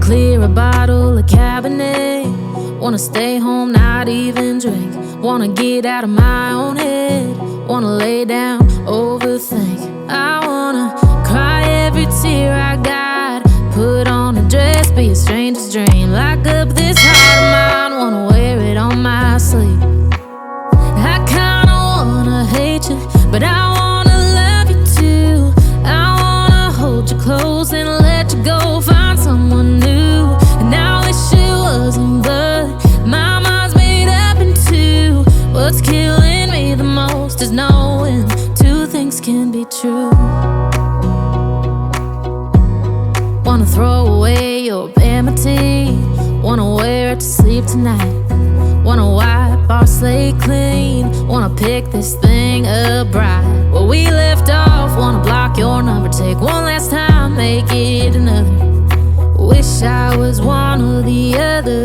clear a bottle of Cabernet. Wanna stay home, not even drink. Wanna get out of my own head. Wanna lay down, overthink. I wanna cry every tear I got. Put on a dress, be a stranger's dream. Lock up this heart of mine, wanna wear it on my sleeve. I kinda wanna hate you, but I wanna love you too. I wanna hold you close and let you go. Find someone new, and I wish it wasn't, but my mind's made up in two. What's killing me the most is knowing two things can be true. Wanna throw away your vanity. Wanna wear it to sleep tonight. Wanna wipe our slate clean. Wanna pick this thing up right where we left off. Wanna block your number, take one last time, make it another. Wish I was one or the other.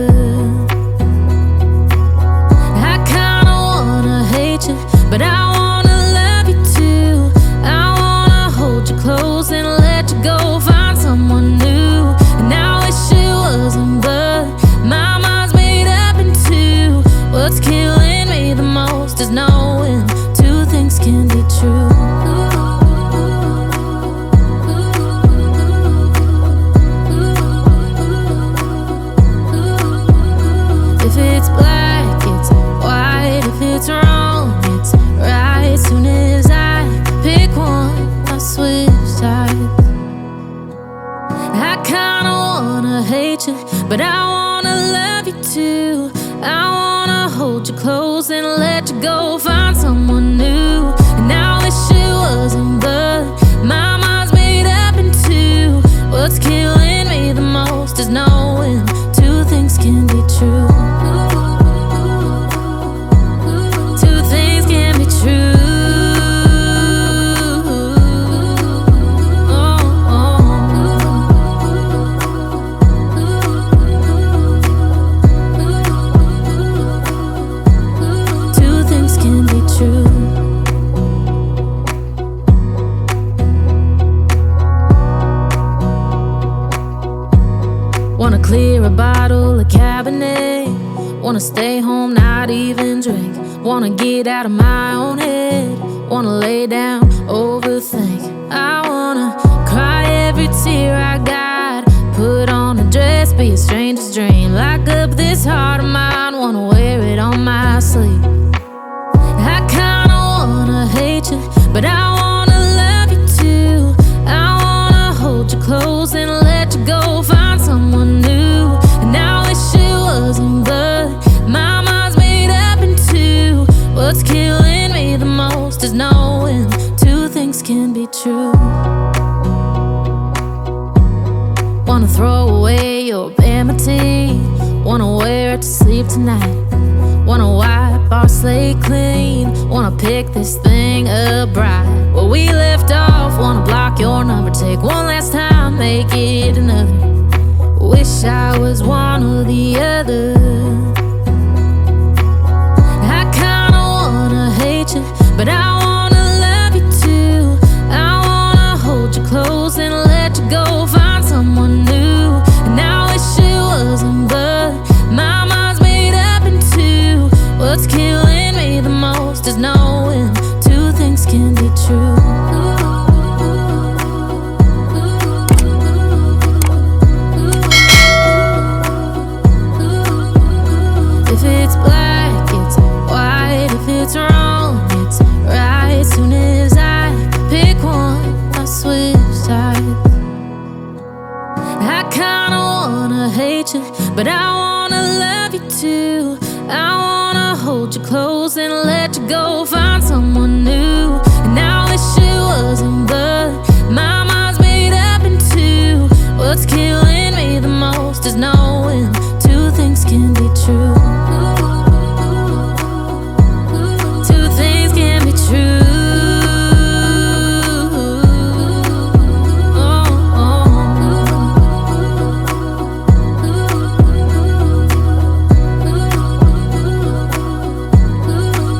I kinda wanna hate you, but I wanna love you too. I wanna hold you close and let you go. Find someone new, and I wish it wasn't, but my mind's made up in two. What's killing me the most is knowing two things can be true. If it's black, it's white. If it's wrong, it's right. Soon as I pick one, I switch sides. I kinda wanna hate you, but I wanna love you too. I wanna hold you close and let you go. Find someone new, and I wish it wasn't, but my mind's made up in two. What's killing me the most is knowing two things can be true. Two things can be true. Wanna clear a bottle of Cabernet. Wanna stay home, not even drink. Wanna get out of my own head. Wanna lay down, overthink. I wanna cry every tear I got. Put on a dress, be a stranger's dream. Lock up this heart of mine, wanna wear it on my sleeve. I kinda wanna hate you, but I wanna love you too. I wanna hold you close and let you go. Find someone new, and I wish it wasn't, but my mind's made up in two. What's killing me the most is knowing two things can be true. Wanna throw away your vanity. Wanna wear it to sleep tonight. Wanna wipe our slate clean. Wanna pick this thing up right where we left off. Wanna block your number, take one last time, make it another. Wish I was one or the other. I kinda wanna hate you, but I wanna love you too. I wanna hold you close and let you go. Find someone new, and I wish it wasn't, but my mind's made up in two. What's killing me the most is knowing two things can be true. If it's black, it's white. If it's wrong, it's right. Soon as I pick one, I switch sides. I kinda wanna hate you, but I wanna love you too. I wanna hold you close and let you go. Find someone new, and I wish it wasn't, but my mind's made up in two. What's killing me the most is knowing two things can be true. Two things can be true.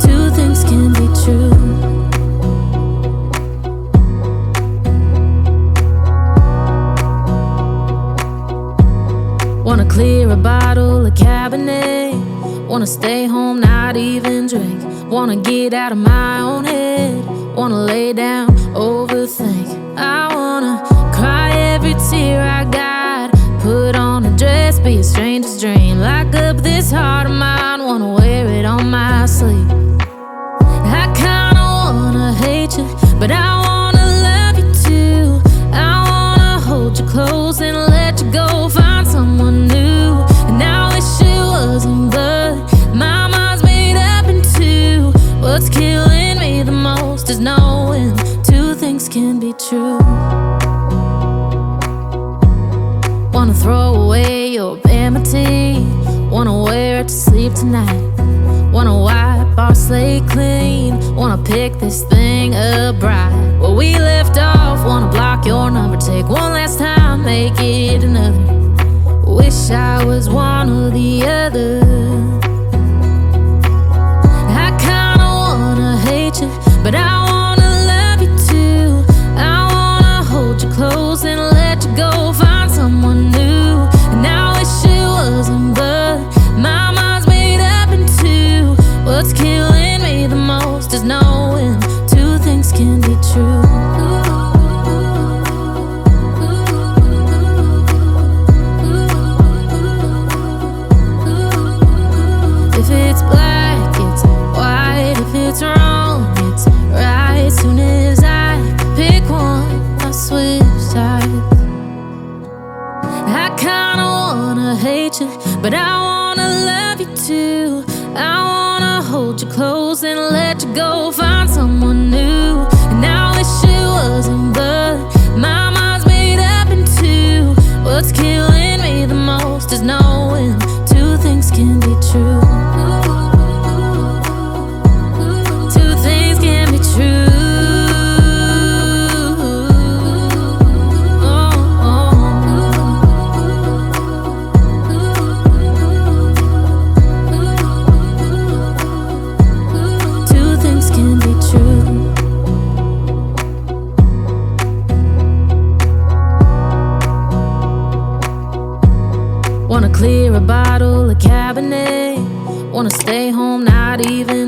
Two things can be true. Wanna stay home, not even drink. Wanna get out of my own head. Wanna lay down, overthink. I wanna cry every tear I got. Put on a dress, be a stranger's dream. Lock up this heart of mine, wanna wear it on my sleeve. I kinda wanna hate you, but I wanna love you too. I wanna hold you close and let you go, find someone new. And I wish it wasn't, but my mind's made up in two. What's killing me the most is knowing two things can be true. Wanna throw away your vanity. Wanna wear it to sleep tonight. Wanna wipe our slate clean. Wanna pick this thing up right where we left off. Wanna block your number, take one last time, make it another. Wish I was one or the other. I kinda wanna hate you, but I wanna love you too. I wanna hold you close and let you go, find someone new. And I wish it wasn't, but my mind's made up in two. What's killing me the most is knowing two things can be true. If it's black, it's white. If it's wrong, it's right. Soon as I pick one, I switch sides. I kinda wanna hate you, but I wanna love you too. I wanna hold you close and let you go, find someone new. And I wish it wasn't, but my mind's made up in two. What's killing me the most is knowing two things can be true. Two things can be true. Wanna clear a bottle of Cabernet. Wanna stay home, not even